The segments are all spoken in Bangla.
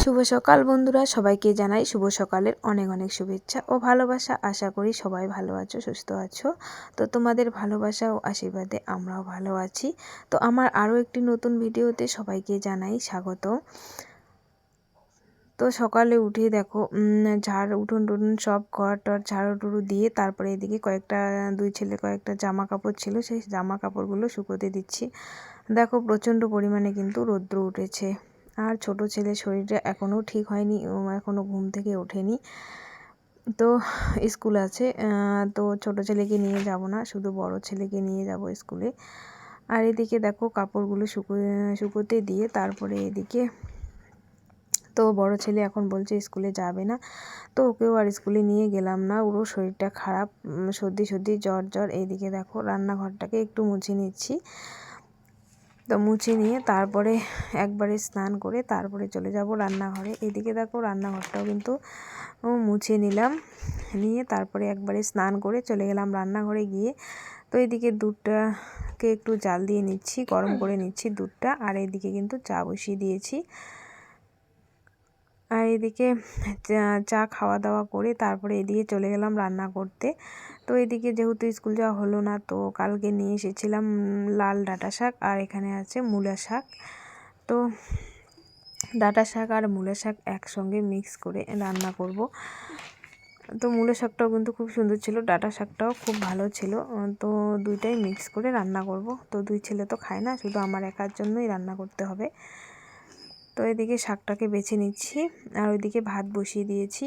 শুভ সকাল বন্ধুরা, সবাইকে জানাই শুভ সকালের অনেক অনেক শুভেচ্ছা ও ভালোবাসা। আশা করি সবাই ভালো আছো, সুস্থ আছো। তো তোমাদের ভালোবাসা ও আশীর্বাদে আমরাও ভালো আছি। তো আমার আরও একটি নতুন ভিডিওতে সবাইকে জানাই স্বাগত। তো সকালে উঠে দেখো উঠোন টুটুন সব ঘর টর ঝাড়ু টুড়ু দিয়ে তারপরে এদিকে দুই ছেলে কয়েকটা জামা কাপড় ছিল, সেই জামা কাপড়গুলো শুকোতে দিচ্ছি। দেখো প্রচণ্ড পরিমাণে কিন্তু রৌদ্র উঠেছে। আর ছোট ছেলের শরীরটা এখনও ঠিক হয়নি, ও এখনও ঘুম থেকে ওঠেনি। তো স্কুল আছে, তো ছোট ছেলেকে নিয়ে যাব না, শুধু বড় ছেলেকে নিয়ে যাব স্কুলে। আর এদিকে দেখো কাপড়গুলো শুকোতে দিয়ে তারপরে এদিকে তো বড় ছেলে এখন বলছে স্কুলে যাবে না, তো ওকেও আর স্কুলে নিয়ে গেলাম না। ওরও শরীরটা খারাপ, সর্দি জ্বর। এইদিকে দেখো রান্নাঘরটাকে একটু মুছে নিচ্ছি। তো মুছে নিয়ে তারপরে একবারে স্নান করে তারপরে চলে যাব রান্নাঘরে। এদিকে দেখো রান্নাঘরটাও কিন্তু মুছে নিলাম, নিয়ে তারপরে একবারে স্নান করে চলে গেলাম রান্নাঘরে। গিয়ে তো এদিকে দুধটাকে একটু জাল দিয়ে নিচ্ছি, গরম করে নিচ্ছি দুধটা। আর এদিকে কিন্তু চা বসিয়ে দিয়েছি। আর এদিকে চা খাওয়া দাওয়া করে তারপরে এদিকে চলে গেলাম রান্না করতে। তো এদিকে যেহেতু স্কুল যাওয়া হলো না, তো কালকে নিয়ে এসেছিলাম লাল ডাঁটা শাক, আর এখানে আছে মূলা শাক। তো ডাঁটা শাক আর মূলা শাক একসঙ্গে মিক্স করে রান্না করব। তো মূলা শাকটাও কিন্তু খুব সুন্দর ছিল, ডাঁটা শাকটাও খুব ভালো ছিল। তো দুইটাই মিক্স করে রান্না করব। তো দুই ছেলে তো খায় না, শুধু আমার একার জন্যই রান্না করতে হবে। তো এদিকে শাকটাকে বেছে নিচ্ছি, আর ওইদিকে ভাত বসিয়ে দিয়েছি।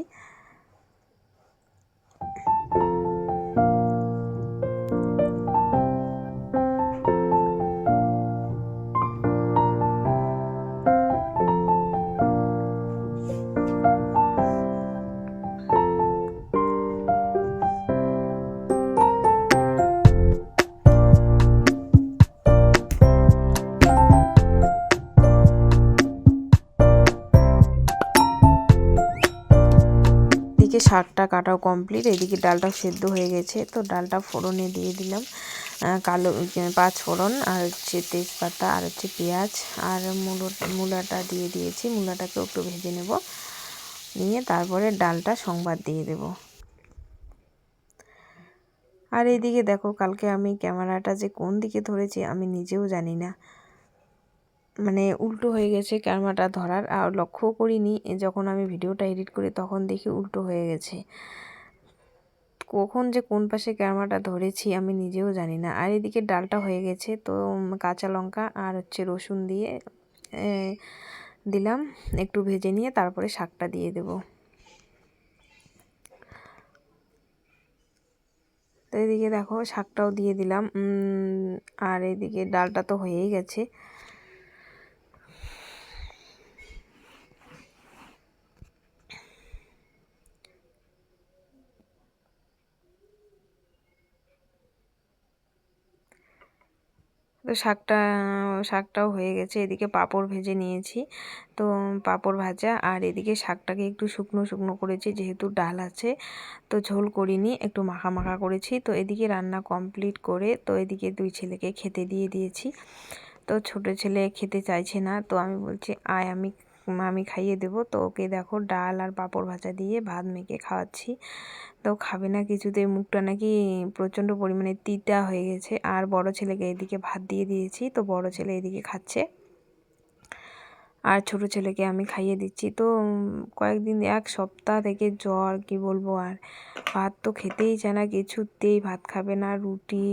এদিকে শাকটা কাটাও কমপ্লিট, এদিকে ডালটাও সেদ্ধ হয়ে গেছে। তো ডালটা ফোড়নে দিয়ে দিলাম কালো 5 ফোড়ন, আর হচ্ছে তেজপাতা, আর হচ্ছে পেঁয়াজ, আর মূলাটা দিয়ে দিয়েছি। মূলাটাকেও একটু ভেজে নেব, নিয়ে তারপরে ডালটা সংবাদ দিয়ে দেব। আর এইদিকে দেখো কালকে আমি ক্যামেরাটা যে কোন দিকে ধরেছি আমি নিজেও জানি না, মানে উল্টো হয়ে গেছে ক্যামেরাটা ধরার, আর লক্ষ্যও করিনি। যখন আমি ভিডিওটা এডিট করি তখন দেখি উল্টো হয়ে গেছে। কখন যে কোন পাশে ক্যামেরাটা ধরেছি আমি নিজেও জানি না। আর এদিকে ডালটা হয়ে গেছে, তো কাঁচা লঙ্কা আর হচ্ছে রসুন দিয়ে দিলাম, একটু ভেজে নিয়ে তারপরে শাকটা দিয়ে দেব। তো এদিকে দেখো শাকটাও দিয়ে দিলাম, আর এদিকে ডালটা তো হয়েই গেছে। তো শাকটাও হয়ে গেছে। এদিকে পাঁপড় ভেজে নিয়েছি, তো পাঁপড় ভাজা। আর এদিকে শাকটাকে একটু শুকনো শুকনো করেছি, যেহেতু ডাল আছে তো ঝোল করিনি, একটু মাখা মাখা করেছি। তো এদিকে রান্না কমপ্লিট করে তো এদিকে দুই ছেলেকে খেতে দিয়ে দিয়েছি। তো ছোট ছেলে খেতে চাইছে না, তো আমি বলছি আয় আমি খাইয়ে দেবো। তো ওকে দেখো ডাল আর পাঁপড় ভাজা দিয়ে ভাত মেখে খাওয়াচ্ছি। তো খাবে না কিছুতে, মুখটা নাকি প্রচণ্ড পরিমাণে তিতা হয়ে গেছে। আর বড় ছেলেকে এদিকে ভাত দিয়ে দিয়েছি, তো বড় ছেলে এদিকে খাচ্ছে, আর ছোট ছেলেকে আমি খাইয়ে দিচ্ছি। তো কয়েকদিন 1 সপ্তাহ থেকে জ্বর, কি বলবো। আর ভাত তো খেতেই চায় না, কিছুতেই ভাত খাবে না। রুটি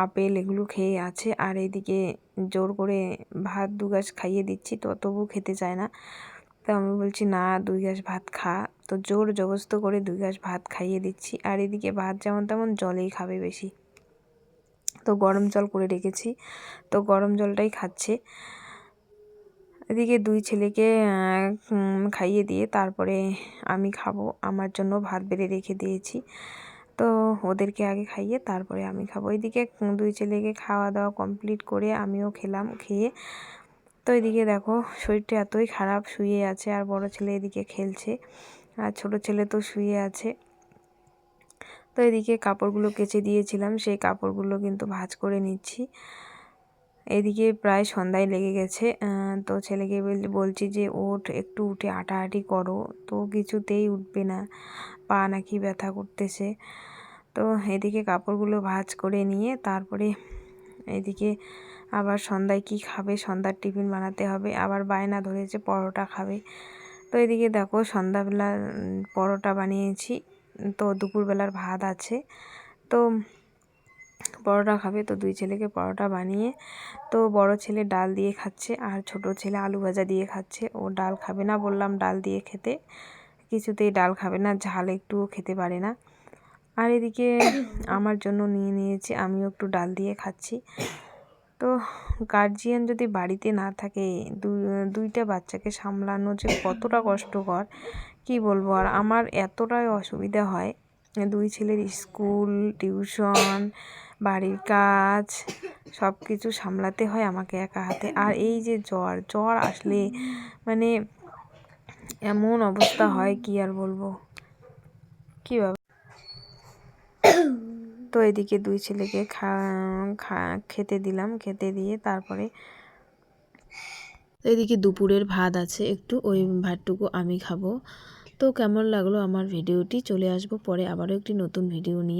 আপেল এগুলো খেয়ে আছে। আর এদিকে জোর করে ভাত 2 গাছ খাইয়ে দিচ্ছি, তো তবু খেতে চায় না। তো আমি বলছি না 2 গাছ ভাত খা, তো জোর জবরদস্ত করে 2 গাছ ভাত খাইয়ে দিচ্ছি। আর এদিকে ভাত যেমন তেমন জলেই খাবে বেশি, তো গরম জল করে রেখেছি, তো গরম জলটাই খাচ্ছে। এদিকে দুই ছেলেকে খাইয়ে দিয়ে তারপরে আমি খাবো, আমার জন্য ভাত বেড়ে রেখে দিয়েছি। তো ওদেরকে আগে খাইয়ে তারপরে আমি খাবো। এদিকে দুই ছেলেকে খাওয়া দাওয়া কমপ্লিট করে আমিও খেলাম। খেয়ে তো এদিকে দেখো শরীরটা এতই খারাপ, শুয়ে আছে। আর বড় ছেলে এদিকে খেলছে, আর ছোট ছেলে তো শুয়ে আছে। তো এদিকে কাপড়গুলো কেচে দিয়েছিলাম, সেই কাপড়গুলো কিন্তু ভাঁজ করে নিচ্ছি। এদিকে প্রায় সন্ধ্যায় লেগে গেছে। তো ছেলেকে বলছি যে ওঠ, একটু উঠে হাঁটাহাঁটি করো, তো কিছুতেই উঠবে না, পা নাকি ব্যথা করতেছে। তো এদিকে কাপড়গুলো ভাঁজ করে নিয়ে তারপরে এদিকে আবার সন্ধ্যায় কি খাবে, সন্ধ্যার টিফিন বানাতে হবে। আবার বায়না ধরেছে পরোটা খাবে। তো এদিকে দেখো সন্ধ্যাবেলা পরোটা বানিয়েছি, তো দুপুরবেলার ভাত আছে, তো পরোটা খাবে। তো দুই ছেলেকে পরোটা বানিয়ে, তো বড় ছেলে ডাল দিয়ে খাচ্ছে আর ছোট ছেলে আলু ভাজা দিয়ে খাচ্ছে। ও ডাল খাবে না, বললাম ডাল দিয়ে খেতে, কিছুতেই ডাল খাবে না, ঝাল একটুও খেতে পারে না। আর এদিকে আমার জন্য নিয়ে নিয়েছি, আমিও একটু ডাল দিয়ে খাচ্ছি। তো গার্জিয়ান যদি বাড়িতে না থাকে, দুইটা বাচ্চাকে সামলানো যে কতটা কষ্টকর কি বলবো। আর আমার এতটাই অসুবিধা হয়, দুই ছেলের স্কুল, টিউশন, বাড়ির কাজ সব কিছু সামলাতে হয় আমাকে একা হাতে। আর এই যে জ্বর আসলে মানে এমন অবস্থা হয় কি আর বলবো, কীভাবে। তো এদিকে দুই ছেলেকে খেতে দিলাম, খেতে দিয়ে তারপরে এদিকে দুপুরের ভাত আছে একটু, ওই ভাতটুকু আমি খাবো। তো কেমন লাগলো আমার ভিডিওটি, চলে আসবো পরে আবারও একটি নতুন ভিডিও নিয়ে।